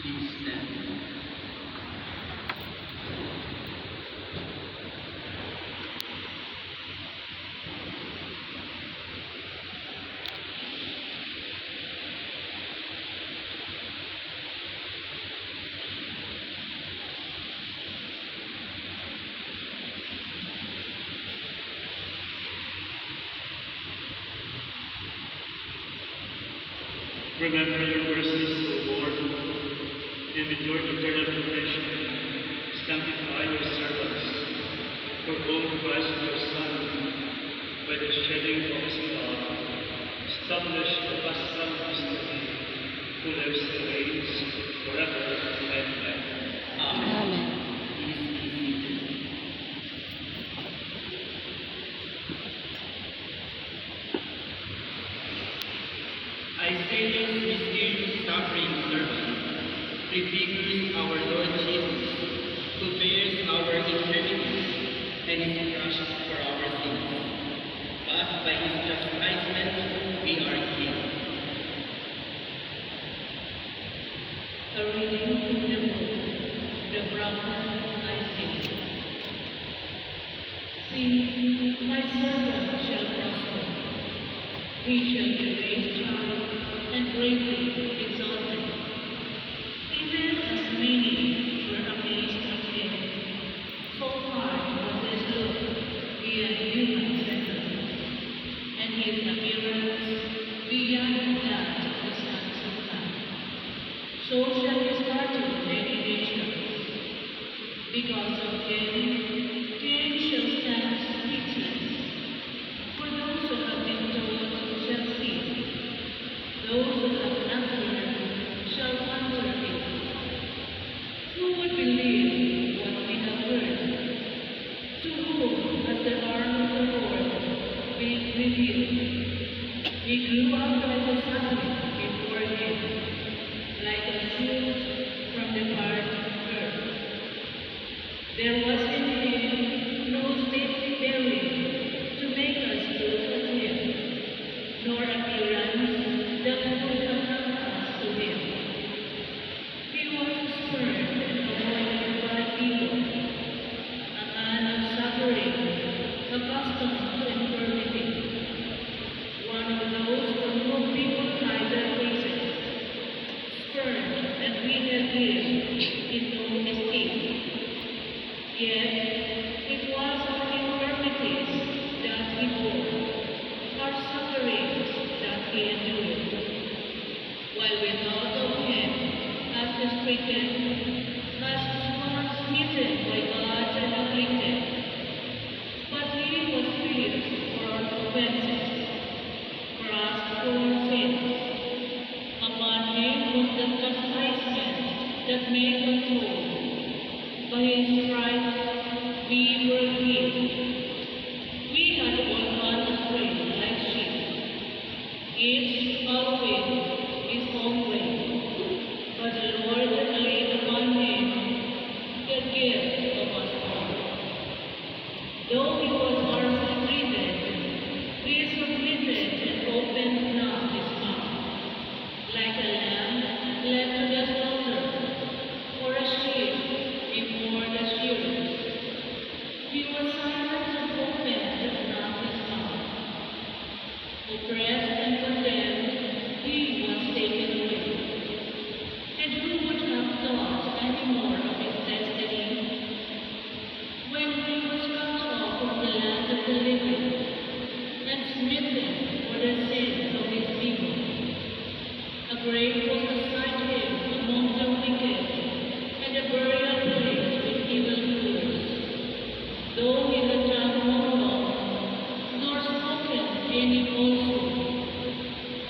Please stand. Remember your mercies, O Lord, and with your eternal protection, sanctify your servants, for whom Christ your Son, by the shedding of his blood, established the paschal mystery, who lives and reigns forever and ever. Amen. Please be seated. I say this mysterious suffering servant prefigures our Lord Jesus, who bears our infirmities and is crushed for our sins. But by his chastisement we are healed. A reading from the book, The Prophet Isaiah. See, my servant shall prosper. He shall be raised high and greatly exalted. Even as many were amazed at him, so far was his look beyond human semblance, and his appearance beyond that of the sons of man. So shall he startle many nations. Because of him, kings shall stand speechless. For those who have been told shall see, those who have not heard shall wonder it. Who would believe what we have heard? To whom has the arm of the Lord been revealed? He grew up like a sapling before him, like a shoot from the parched earth. There was in him no stately bearing to make us look at him, nor appearance that would attract us to him. He was spurned and avoided by people, a man of suffering, accustomed to infirmity, one of those from whom people hide their faces, spurned and we held him in no esteem. Yet it was our infirmities that he bore, our sufferings that he endured. While we thought of him as the stricken, as one smitten by God and afflicted, but he was pierced for our offenses, crushed for our sins. Upon him was the chastisement that made us whole. By his stripes we were healed. We had all gone astray like sheep, each following his own way. But the Lord laid upon him the guilt of us all. Though he was harshly treated, he submitted and opened not his mouth, like a lamb led to the slaughter, or a sheep before the shearers. He was silent and opened not his mouth. Oppressed and condemned, he was taken away. And who would have thought any more of his destiny? When he was cut off from the land of the living, and smitten for the sins of his people. A grave was assigned him among the wicked, and a burial place with evildoers. Though he had done no wrong, nor spoken any falsehood,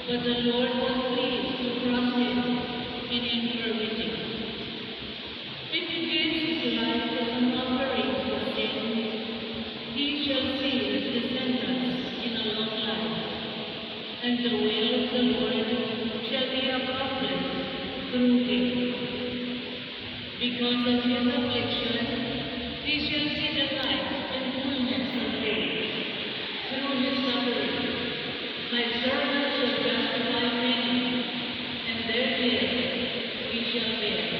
but the Lord was pleased to crush him in infirmity. If he gives his life as an offering for sin, he shall see his descendants in a long life, and the will of the Lord shall be accomplished through him. Because of his affliction, he shall see the light and fullness of days. Through his suffering, my servant shall justify many, and their death he shall bear.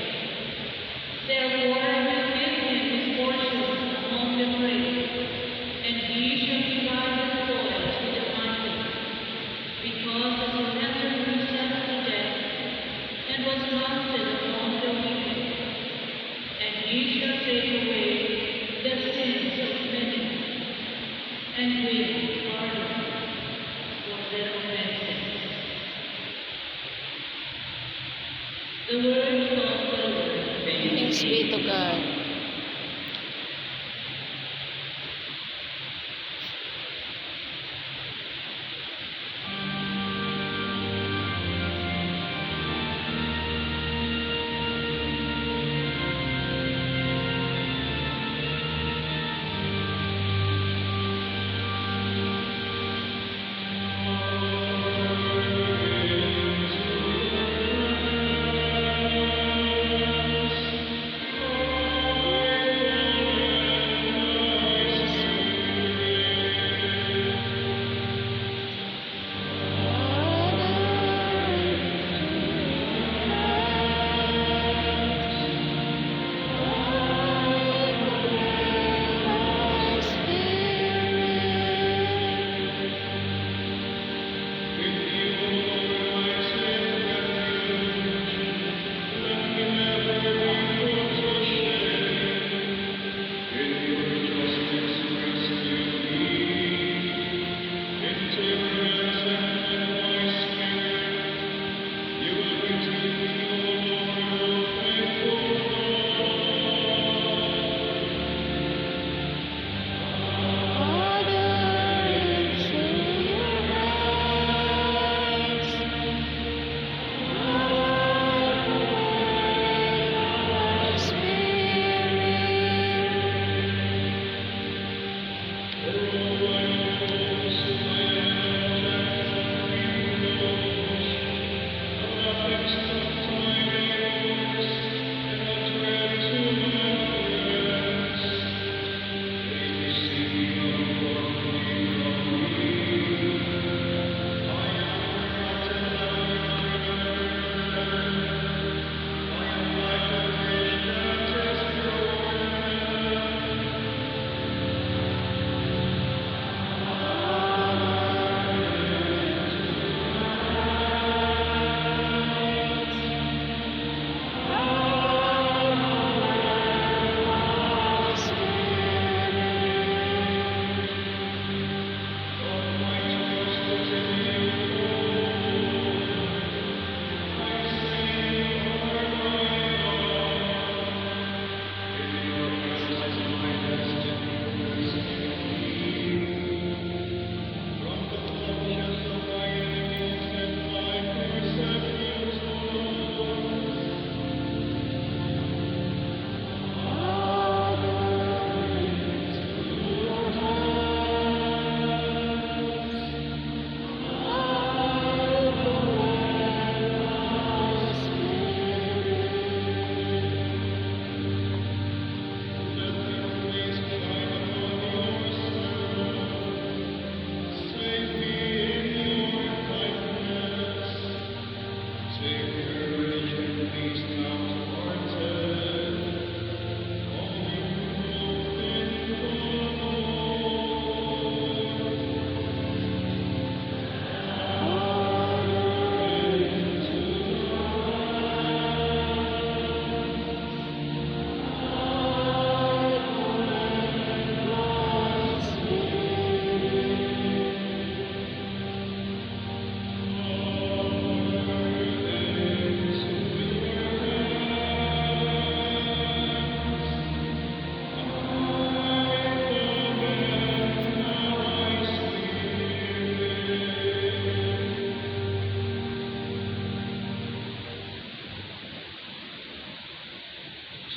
The word of the Lord. Thanks be to God.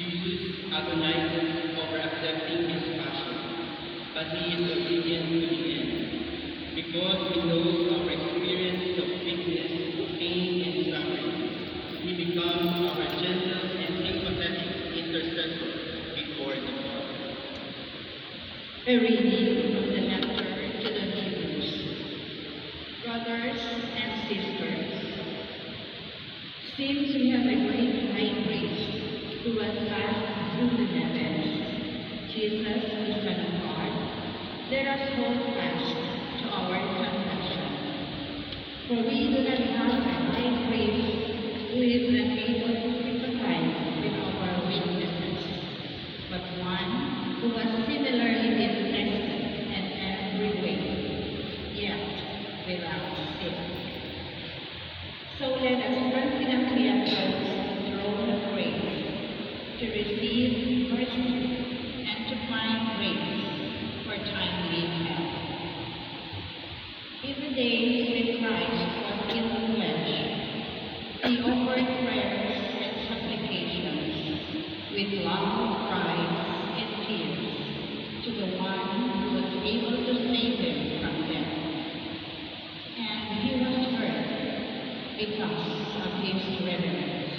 Jesus agonizes over accepting his passion, but he is obedient to the end. Because he knows our experience of weakness, pain, and suffering, he becomes our gentle and sympathetic intercessor before the Father. A reading from the letter to the Hebrews. Brothers and sisters, since we have a great high priest who has passed through the heavens, Jesus, the Son of God, let us hold fast to our confession. For we do not have a high priest who is not able to sympathize with our weaknesses, but one who was similarly been tested in every way, yet without sin. So let us confidently approach because of his reverence.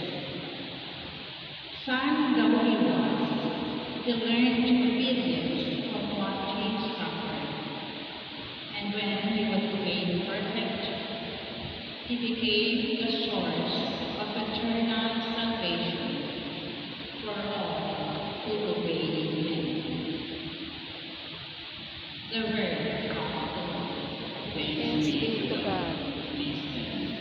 Son though he was, he learned obedience from what he suffered. And when he was made perfect, he became a source of eternal salvation for all who obey him. The word of the Lord. Thanks be to God. Please stand.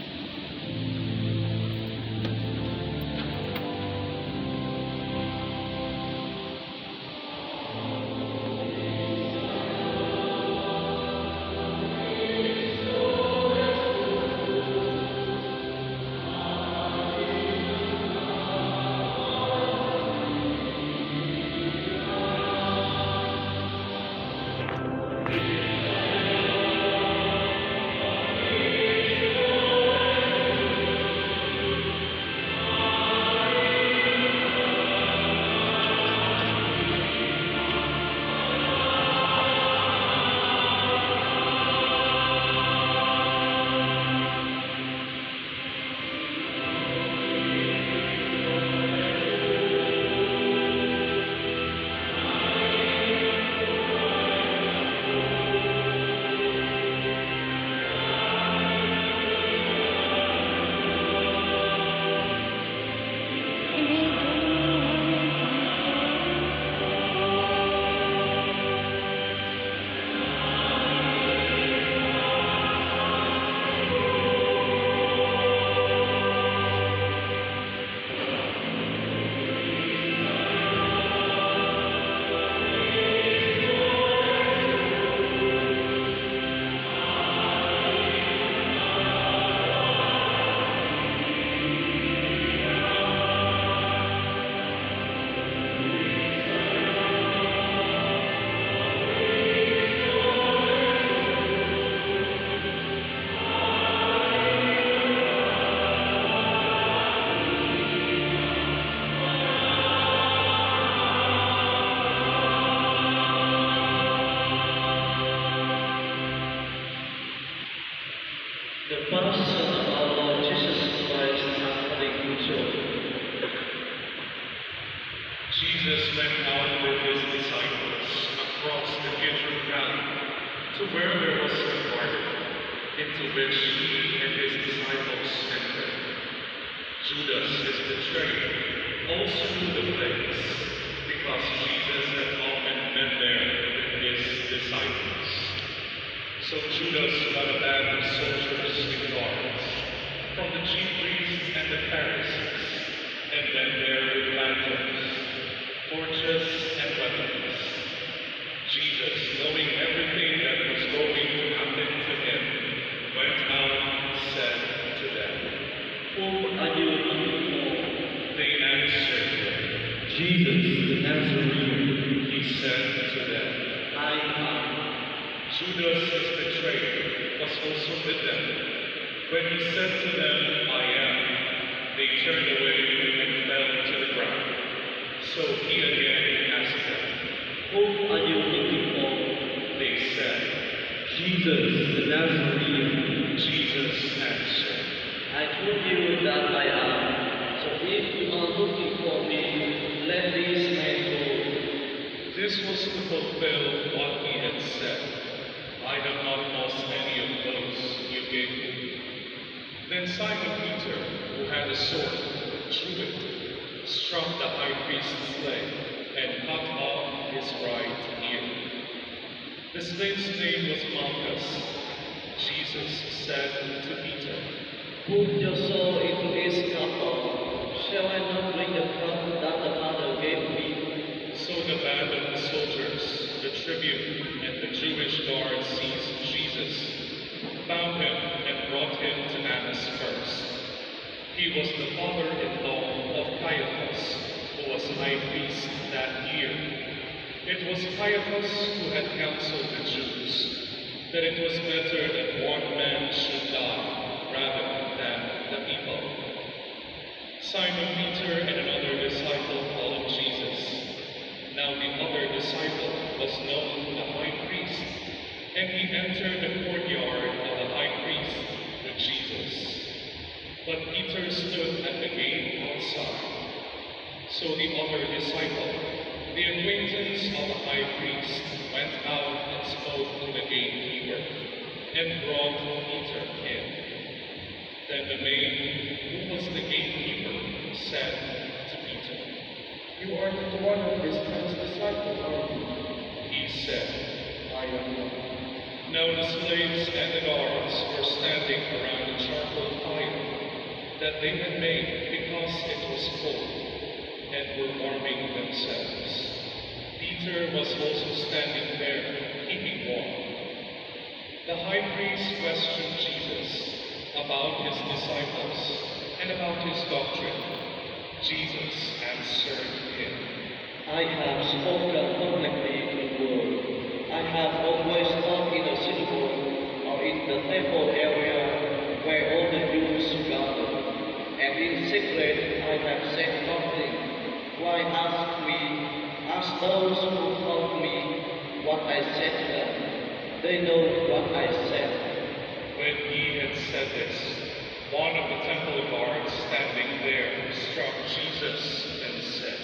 The person of our Lord Jesus Christ according to John. Jesus went out with his disciples across the Kidron Valley to where there was a garden, into which he and his disciples entered. Judas, his betrayer, also knew the place, because Jesus had often been there with his disciples. So Judas got a band of soldiers with guards from the chief priests and the Pharisees, and went there with lanterns, torches, and weapons. Jesus, knowing everything that was going to happen to him, went out and said to them, Whom are you looking for? They answered him, Jesus the Nazarene. he said to them, I am. Judas, his betrayer, was also with them. When he said to them, I am, they turned away and fell to the ground. So he again asked them, Whom are you looking for? they said, Jesus the Nazarene. Jesus answered, I told you that I am. So if you are looking for me, let these men go. this was to fulfill what he had said, I have not lost any of those you gave me. Then Simon Peter, who had a sword, drew it, struck the high priest's leg, and cut off his right ear. The slave's name was Malchus. Jesus said to Peter, Put your soul into his cup. Shall I not bring the cup that the Father gave me? So the band of the soldiers, the tribune, and the Jewish guard seized Jesus, found him, and brought him to Annas first. He was the father-in-law of Caiaphas, who was high priest that year. It was Caiaphas who had counseled the Jews that it was better that one man should die rather than the people. Simon Peter and another disciple followed Jesus. Now the other disciple was known to the high priest, and he entered the courtyard of the high priest with Jesus. But Peter stood at the gate outside. So the other disciple, the acquaintance of the high priest, went out and spoke to the gatekeeper, and brought Peter in. Then the maid, who was the gatekeeper, said to Peter, You are not one of this man's disciples, are you? he said, I am not. Now the slaves and the guards were standing around the charcoal fire that they had made because it was cold, and were warming themselves. Peter was also standing there, keeping warm. The high priest questioned Jesus about his disciples and about his doctrine. Jesus answered him, I have spoken publicly the word. I have always taught in the synagogue or in the temple area where all the Jews gather. And in secret I have said nothing. Why ask me? Ask those who told me what I said to them. They know what I said. When he had said this, one of the temple guards standing there struck Jesus and said,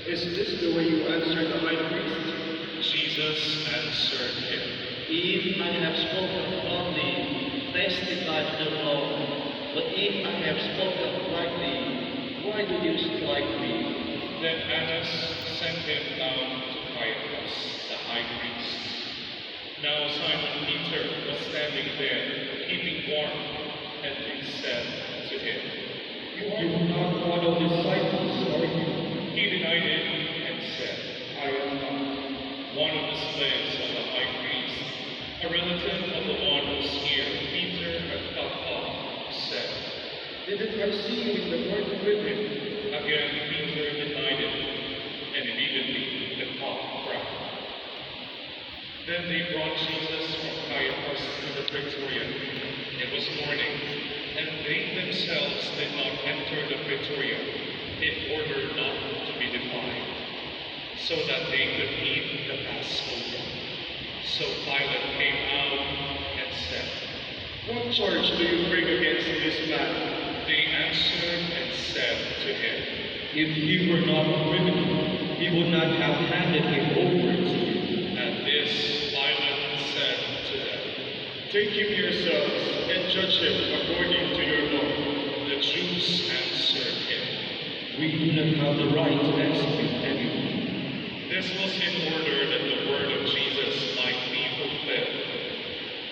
Is this the way you answer the high priest? Jesus answered him, If I have spoken wrongly, testify to the Lord. But if I have spoken rightly, why do you strike me? Then Annas sent him down to Caiaphas, the high priest. Now Simon Peter was standing there, keeping warm, and they said to him, You are not one of the disciples, are you? He denied it and said, I am not. One of the slaves of the high priest, a relative of the one whose ear Peter had cut off, said, Didn't I see you in the garden with him? Again Peter denied it, and immediately the cock crowed. Then they brought Jesus from Caiaphas to the praetorium. It was morning, and they themselves did not enter the praetorium in order not to be defiled, so that they could eat the Passover. So Pilate came out and said, What charge do you bring against this man? They answered and said to him, If he were not a criminal, he would not have handed him over to you. At this Pilate said to them, Take him yourselves and judge him according to your law. The Jews answered him, We do not have the right to execute anyone. This was in order that the word of Jesus might be fulfilled,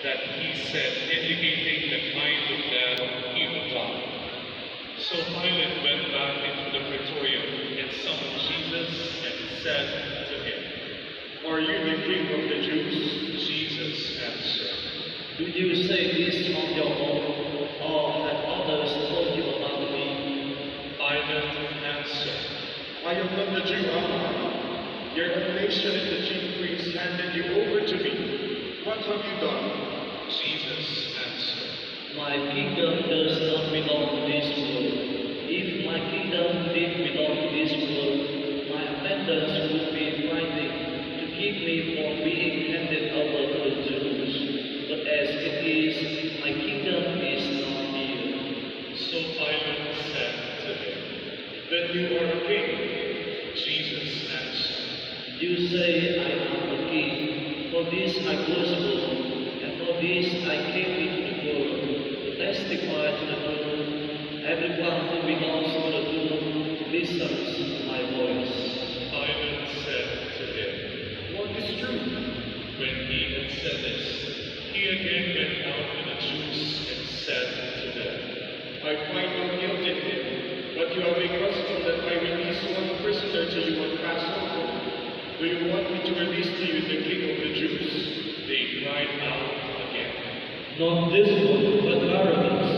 that he said, indicating the kind of death he would die. So Pilate went back into the praetorium and summoned Jesus and said to him, Are you the king of the Jews? Jesus answered, Do you say this on your own, or have others told you about me? Pilate answered, I am not the Jew, am I? Your own nation and the chief priests handed you over to me. What have you done? Jesus answered, My kingdom does not belong to this world. If my kingdom did belong to this world, my attendants would be fighting to keep me from being handed over to the Jews. But as it is, my kingdom is not here. So Pilate said to him, Then you are a king. Jesus answered, You say I am the king. For this I was born, and for this I came into the world, to testify to the truth. Everyone who belongs to the truth listens to my voice. Pilate said to him, What is true? when he had said this, he again went out to the Jews and said to them, I find no guilt in him, but you have a custom that I release one prisoner to you on Passover. Do you want me to release to you the king of the Jews? They cried out again. Not this one, but Barabbas.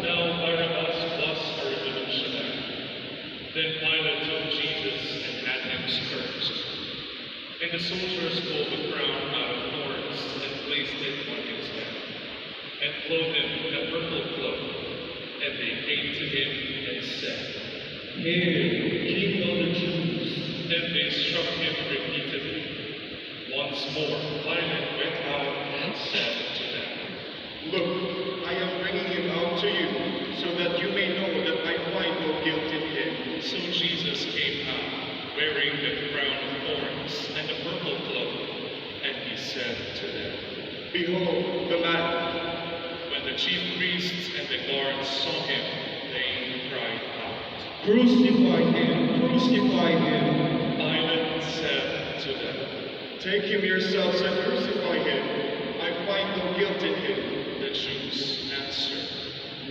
Now Barabbas was a revolutionary. Then Pilate took Jesus and had him scourged. And the soldiers pulled the crown out of thorns and placed it on his head, and clothed him in a purple cloak. And they came to him and said, Hail, King of the Jews. Then they struck him repeatedly. Once more Pilate went out and said to them, Look, I am bringing him out to you, so that you may Behold, the man. When the chief priests and the guards saw him, they cried out. Crucify him! Crucify him! Pilate said to them, Take him yourselves and crucify him. I find no guilt in him. the Jews answered,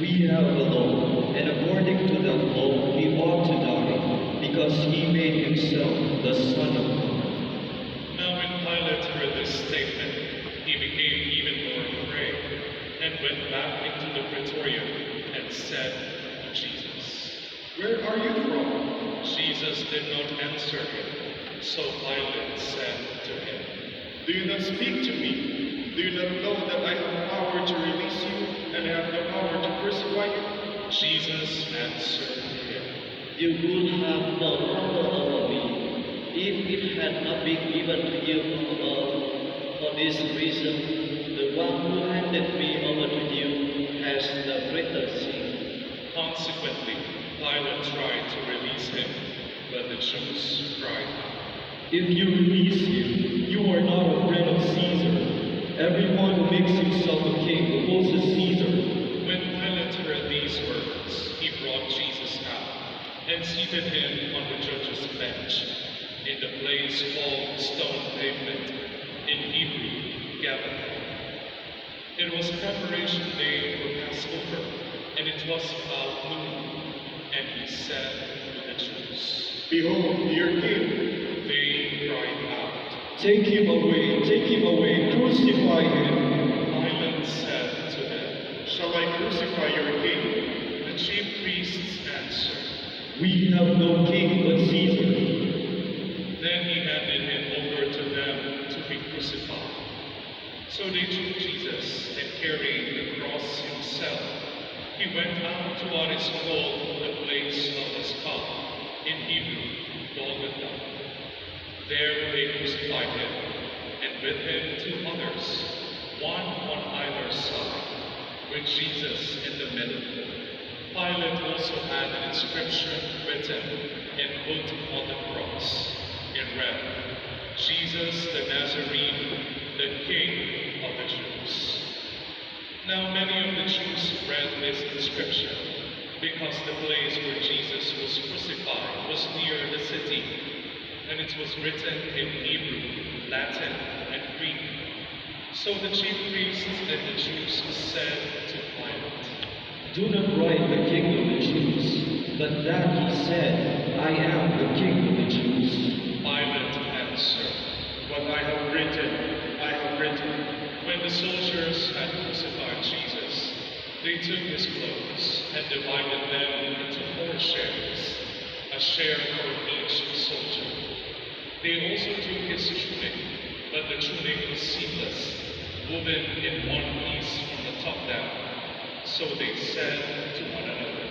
We have a law, and according to that law, he ought to die, because he made himself the Son of God. Now when Pilate heard this statement, he became even more afraid, and went back into the praetorium and said to Jesus. Where are you from? Jesus did not answer him, so Pilate said to him, Do you not speak to me? Do you not know that I have power to release you and I have the power to crucify you? Jesus answered him, You would have no power over me, if it had not been given to you from above. For this reason, the one who handed me over to you has the greater sin. Consequently, Pilate tried to release him, but the Jews cried out. If you release him, you are not a friend of Caesar. Everyone who makes himself a king opposes Caesar. When Pilate heard these words, he brought Jesus out and seated him on the judge's bench in the place called Stone Pavement, in Hebrew, Gabbatha. It was preparation day for Passover, and it was about noon. And he said to the Jews, Behold, your king. they cried out. Take him away, crucify him. Pilate said to them, Shall I crucify your king? the chief priests answered. We have no king but Caesar. Then he handed him over to them to be crucified. So they took Jesus and carrying the cross himself, he went out to what is called the place of the skull, in Hebrew, Golgotha. There they crucified him, and with him 2 others, one on either side, with Jesus in the middle. Pilate also had an inscription written and put on the cross. It read, Jesus the Nazarene, the King of the Jews. Now many of the Jews read this inscription, because the place where Jesus was crucified was near the city, and it was written in Hebrew, Latin, and Greek. So the chief priests and the Jews said to Pilate, Do not write the king of the Jews, but that he said, I am the king of the Jews. Pilate answered, What I have written, I have written. when the soldiers had crucified Jesus, they took his clothes and divided them into 4 shares, a share for each soldier. They also took his tunic, but the tunic was seamless, woven in one piece from the top down. So they said to one another,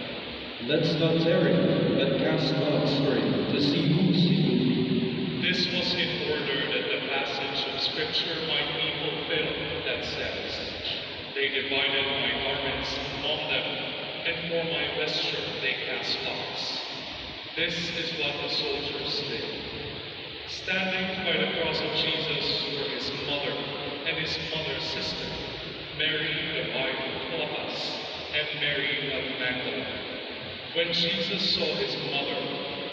Let's not tear it, but cast lots for it, to see whose it will be. this was in order that the passage of Scripture might be fulfilled that says, They divided my garments among them, and for my vesture they cast lots. This is what the soldiers did. Standing by the cross of Jesus were his mother and his mother's sister, Mary the wife of Clopas, and Mary of Magdala. When Jesus saw his mother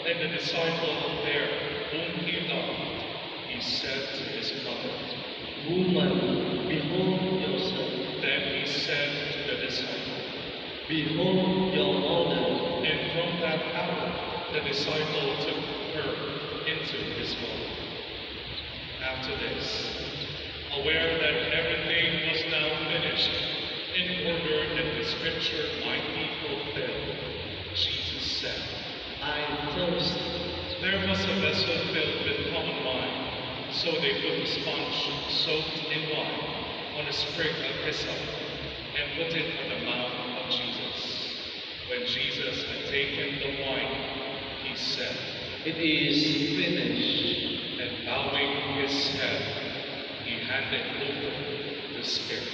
and the disciple there whom he loved, he said to his mother, Woman, behold your son. then he said to the disciple, Behold your mother. and from that hour the disciple took her into his home. After this, aware that everything was now finished, in order that the scripture might be fulfilled, Jesus said, I thirst. There was a vessel filled with common wine, so they put a sponge soaked in wine on a sprig of hyssop and put it on the mouth of Jesus. When Jesus had taken the wine, he said, It is finished. and bowing his head, he handed over the Spirit.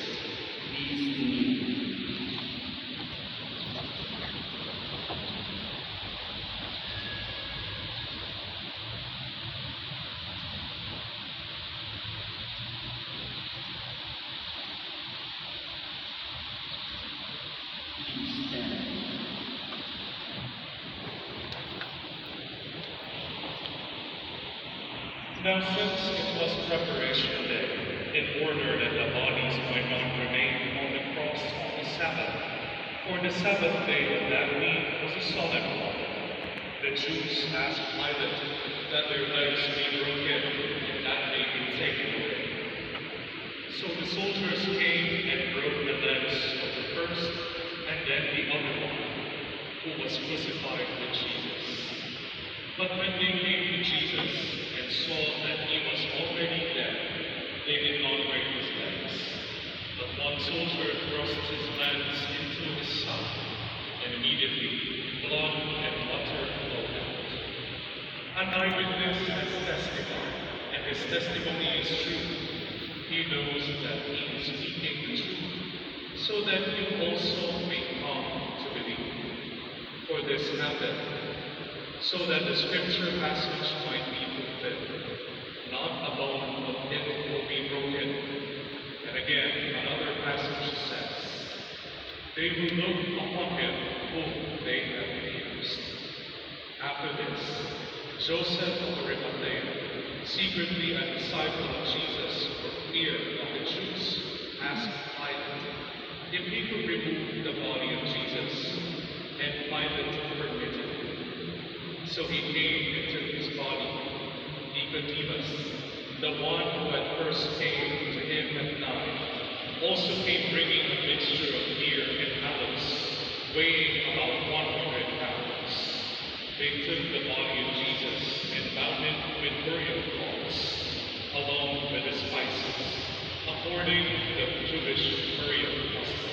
Now since it was preparation day, in order that the bodies might not remain on the cross on the Sabbath, for the Sabbath day of that week was a solemn one, the Jews asked Pilate that their legs be broken and that they be taken away. So the soldiers came and broke the legs of the first and then the other one, who was crucified with Jesus. But when they came to Jesus and saw that he was already dead, they did not break his legs. But one soldier thrust his lance into his side, and immediately blood and water flowed out. An eyewitness has testified, and his testimony is true. He knows that he is speaking the truth, so that you also may come to believe. For this happened, so that the scripture passage might be fulfilled. Not a bone of him will be broken. And again, another passage says, they will look upon him whom they have pierced. After this, Joseph of Arimathea, secretly a disciple of Jesus for fear of the Jews, asked Pilate if he could remove the body of Jesus, and Pilate permitted. So he came and took his body. Nicodemus, the one who at first came to him at night, also came bringing a mixture of myrrh and aloes, weighing about 100 pounds. They took the body of Jesus and bound it with burial cloths, along with the spices, according to the Jewish burial custom.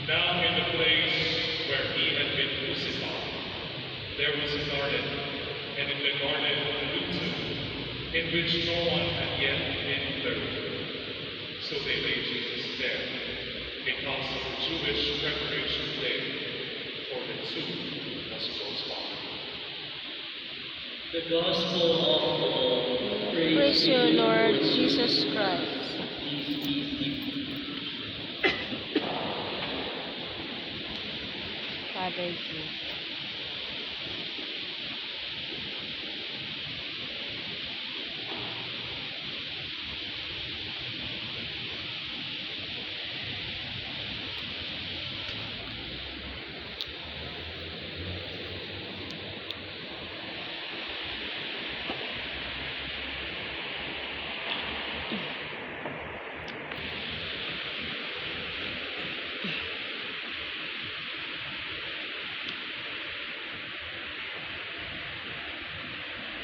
Now in the place where he had been crucified, there was a garden, and in the garden a new tomb, in which no one had yet been buried. So they laid Jesus there, because of the Jewish preparation day, for the tomb was close by. The Gospel of the Lord. Praise you, Lord Jesus Christ. Father G.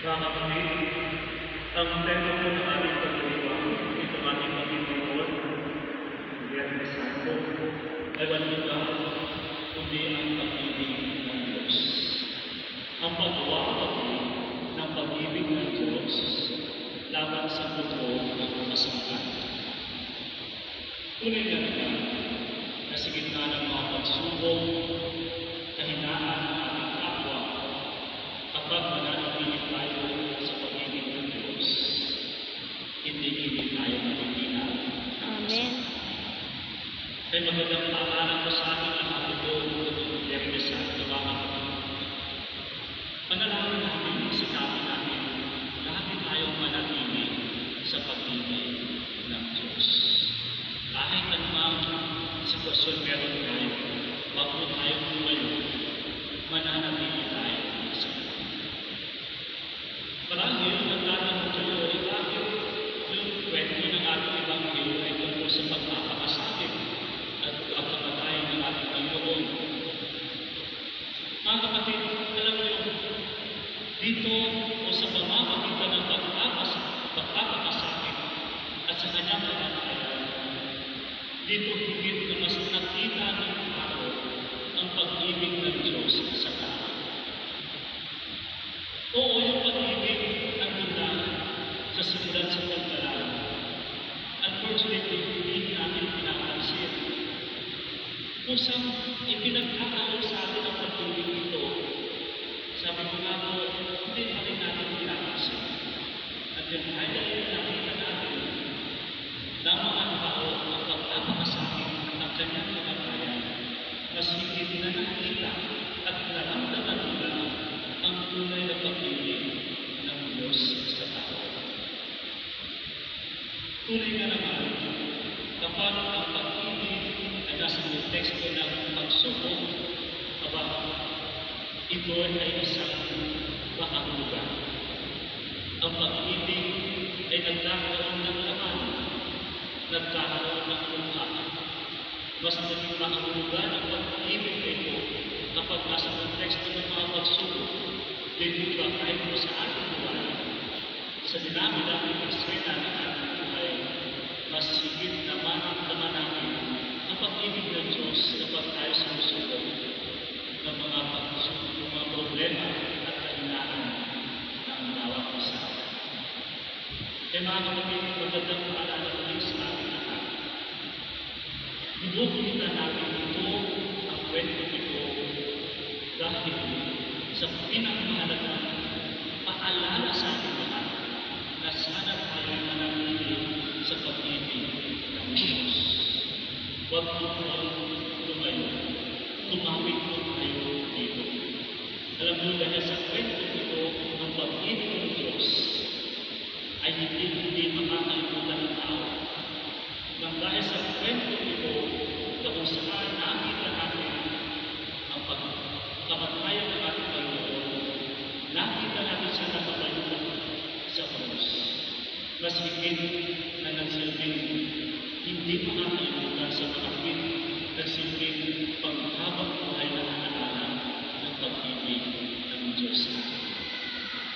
Mga kapatid, ang tema po ng ating pagdiwang, itong ating pagdiwang, Biyernes Santo, ay walang iba, kundi ang pag-ibig ng Diyos. Ang pagwawagi ng pag-ibig ng Diyos laban sa buto ng kasamaan. Tunay na naman na sa gitna ng mga pagsubok, kahinaan ng ating kapwa, kapag mananatili tayo sa pag-ibig ng Diyos, hindi tayo matitinag. Amen. Kaya magandang paalala ko sa ating ang ating Biyernes Santo, mga kapatid. Panalangin natin, sikapin natin, lahat tayong manatili sa pag-ibig ng Diyos. Kahit anumang sitwasyon meron tayo, wag mo tayong tumayo, mananatili tayo sa pag-ibig. Marahil nagtatanong kayo, bakit yung kwento ng ating Ebanghelyo ay tungkol sa pagpapakasakit at ang kamatayan ng ating Panginoon. Mga kapatid, alam niyo, dito o sa pamamagitan ng pagpapakasakit at sa kanyang kamatayan, dito higit na mas nakita ng tao ang pag-ibig ng Diyos sa tao. Oo, yung pag-ibig ang tunda sa simulan sa pagkalaan. Unfortunately, hindi natin pinapansin. Kusang ipinagkakaroon sa atin ang pag-ibig ito. Sabi ko nga po, hindi pa rin natin pinapansin. At yung kaya yung nakita natin, lamang ang tao ang pagpapakasakit ng kanyang kamatayan, mas higit na nakita at naramdaman nila ang tunay na pag-ibig ng Diyos sa tao. Ito ay isang makahulugan. Ang pag-ibig ay nagkakaroon ng laman, nagkakaroon ng mukha. Mas naging makahulugan ang pag-ibig na ito kapag nasa konteksto ng mga pagsubok. Dito ba kahit mo sa ating buhay, sa dinami-dami ng eskwela ng ating buhay, mas higit naman natin ang pag-ibig ng Diyos kapag tayo sumusubok ng mga pagsubok, ng mga problema at kahinaan ng bawat isa. Kaya mga kapatid, magandang paalala ulit sa ating lahat. Binubulita natin ito, ang kwento ito, dahil sa pinakamahalagang paalala sa ating lahat na sana tayo manatili sa pag-ibig ng Diyos. Huwag po lumayo. Tumawid po tayo dito. Alam mo, dahil sa kwento ito, ang pag-ibig ng Diyos ay hindi makakalimutan ng tao. Nang dahil sa kwento ito, na kung saan nakita natin ang pagkamatayan ng ating Panginoon, nakita natin siya napapayunan sa krus. Mas higit na nagsilbing hindi makakalimutan sa kapatid, nagsilbing panghabang buhay na naalala ng pag-ibig ng Diyos natin.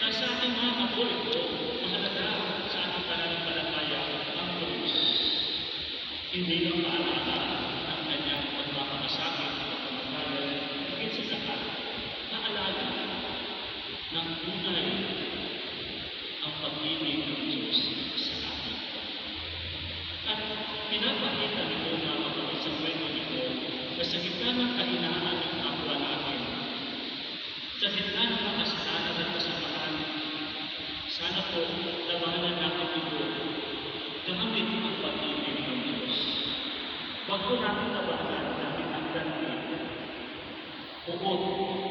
Dahil sa ating mga Katoliko, mahalaga sa ating pananampalataya ang krus. Hindi lang maalala ang kanyang pagmamalasakit at pagmamalan, higit sa lahat, maalala ng tunay ang pag-ibig ng Diyos sa atin. At pinapakita nito na kapatid sa kwento nito na sa gitna ng kahinaan ng kapwa natin, sa gitna ng mga kasalanan at kasamaan, sana po labanan natin ito gamit ang pag-ibig ng Diyos. Huwag po natin labanan natin ang ganti, bukod,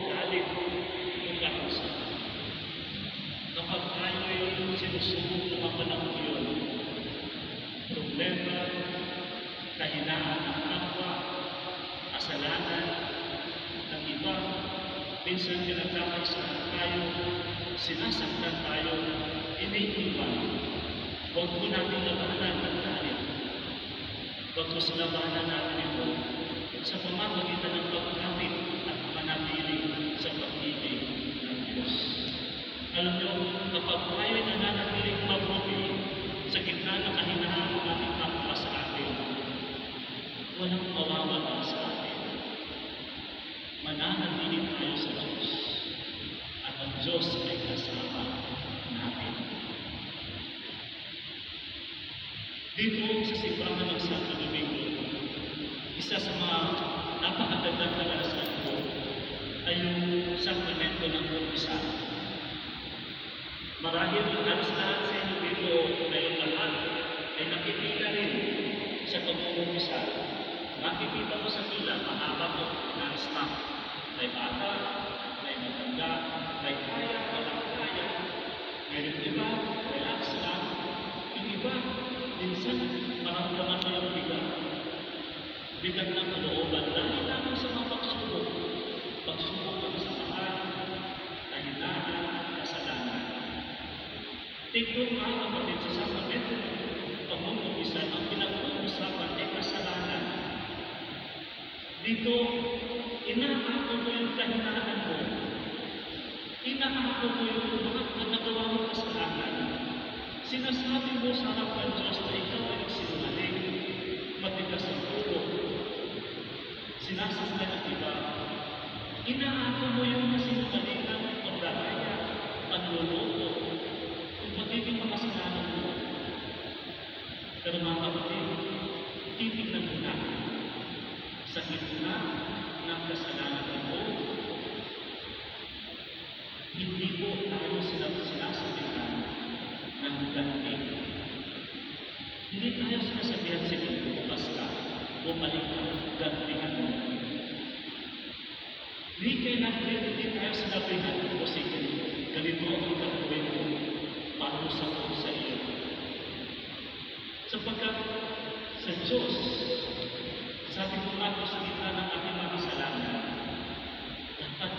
galit, o kakusa. Kapag tayo ay sinusubok ng mga panahon yun, problema, kahinaan ng kapwa, kasalanan ng iba, minsan pinagkakasalanan tayo, sinasaktan tayo, iniiwan. Huwag po natin labanan ng galit. Huwag po labanan natin ito sa pamamagitan ng pagkapit at manatili sa pag-ibig ng Diyos. Alam niyo, kapag tayo ay nananatiling mabuti sa gitna ng kahinaan ng ating kapwa sa atin, walang mawawala sa atin. Mananatili tayo sa Diyos at ang Diyos ay kasama natin. Dito sa simbahan ng Santo Domingo, isa sa mga napakagandang karanasan ko ay yung sakramento ng kumpisal. Marahil halos lahat sa inyo dito ngayong lahat ay nakikita rin sa pagkukumpisal. Makikita mo sa pila, mahaba ko ng staff. May bata, may matanda, may kaya, walang kaya. Ngayon iba, relax lang. Yung iba, minsan maramdaman mo yung bigat. Bigat ng kalooban dahil lamang sa mga pagsubok. Pagsubok ng samahan, kahinaan at kasalanan. Tignan nga kapatid sa sakramento ng pagkukumpisal, ang pinag-uusapan ay kasalanan. Dito, inaako mo yung kahinaan mo. Inaako mo yung mga nagawa mo kasalanan. Sinasabi mo sa harapan Diyos na ikaw ay nagsinungaling, matigas ang ulo. Sinasaktan ang iba. Inaako mo yung masinungalingan, pagdadaya, panluloko, kung magiging makasalanan mo. Pero mga kapatid, titignan mo na sa gitna ng kasalanan mo, hindi po tayo sinasabihan ng ganti. Hindi tayo sinasabihan sige, bukas ka, bumalik ka, gantihan mo. Hindi tayo sinabihan, o sige, ganito ang gagawin mo, parusa ko sa iyo. Sapagkat sa Diyos, sabi ko nga sa gitna ng ating mga kasalanan, dapat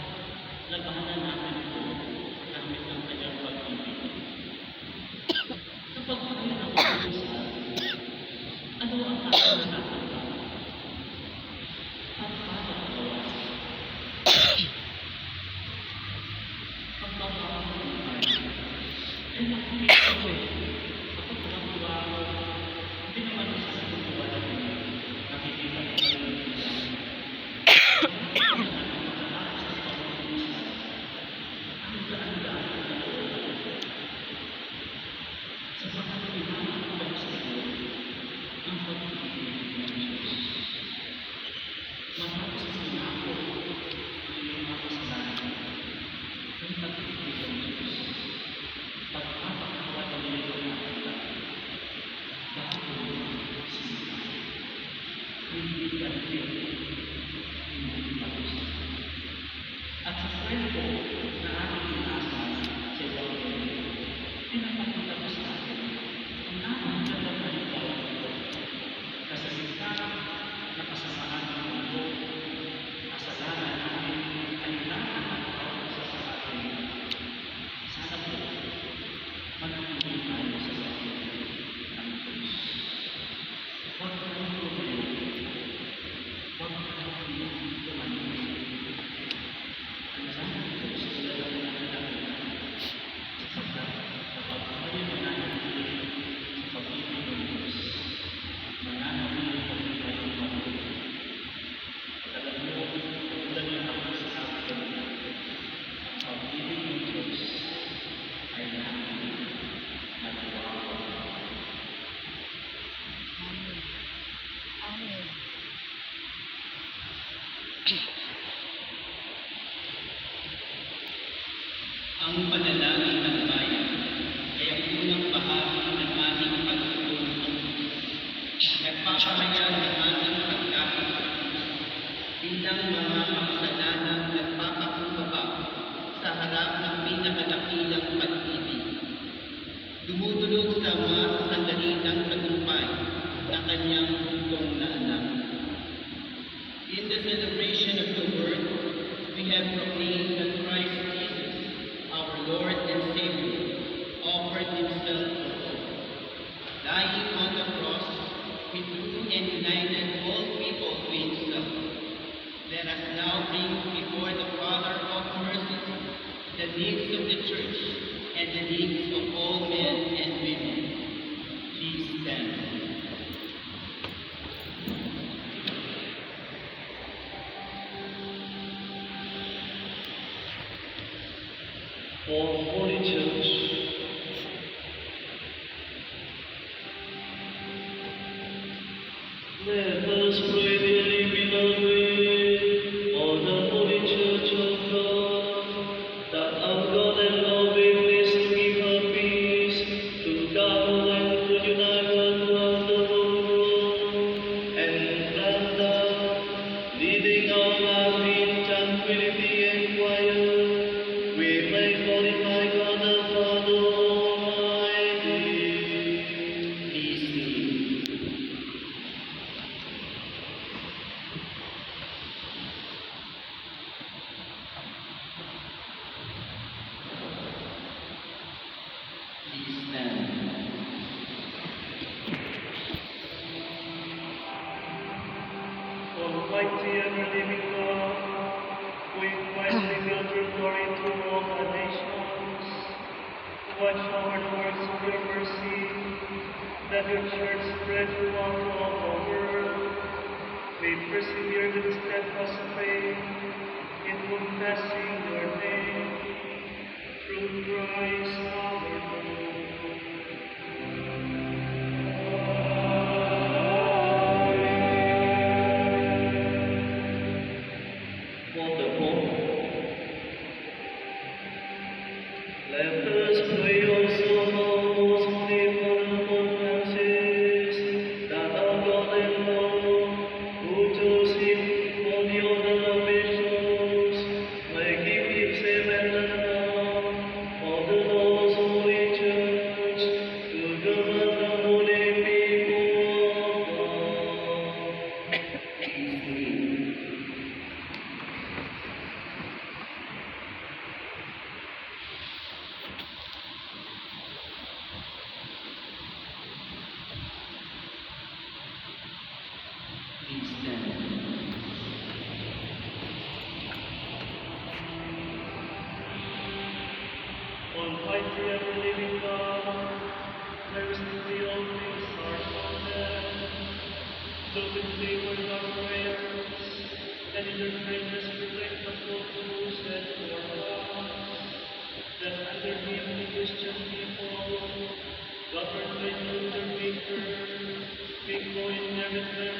Ang panalangin ng bayan ay ang unang bahagi ng ating pagtutulong. Nagpapahayag ng ating pagkakit bilang mga makasalanang nagpapakumbaba sa harap ng pinakadakilang pag-ibig. Dumudulog sa mga sandali ng tagumpay ng kanyang bugtong na anak. In the celebration of the Word, we have proclaimed that Christ Jesus, our Lord and Savior, offered himself for all. Dying on the cross, he drew and united all people to himself. Let us now bring before the Father of mercies the needs of the Church and the needs of all men and women. Please stand. For Holy Church, let us pray, dearly beloved, for the Holy Church of God, that our God and Lord be pleased to give her peace, to gather and to unite her throughout the whole world, and grant that, leading our life in tranquility and quiet, we may glorify God the Father Almighty. Please kneel. Please stand. Almighty ever-living God, who invite revealed your glory to all the nations, watch over the works of your mercy, that your church spread throughout all the world. May persevere with steadfast faith in confessing your name through Christ our Lord. For the Pope, let us pray also for most holy Father Pope Francis, that our God and Lord, who chose him for the order of bishops, may give him safe and love for the Lord's holy church, to govern the holy people of God. Please kneel. Please stand. Almighty ever-living God, mercifully all things are condemned. Look in favor of our prayers, and in your greatness protect the fools and for us, that under him the Christian people, governed by you, their Maker, may go inherit their